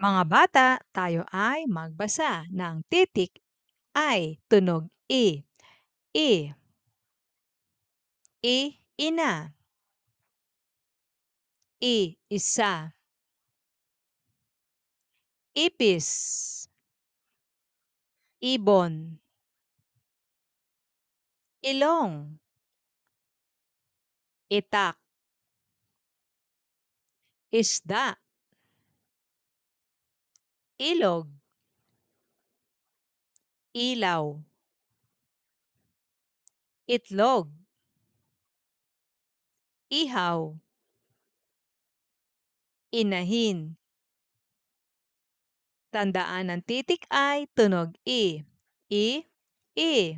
Mga bata, tayo ay magbasa ng titik ay tunog I. I. I, ina. I, isa. Ipis. Ibon. Ilong. Itak. Isda. Ilog. Ilaw. Itlog. Ihaw. Inahin. Tandaan ng titik ay tunog I. I, I.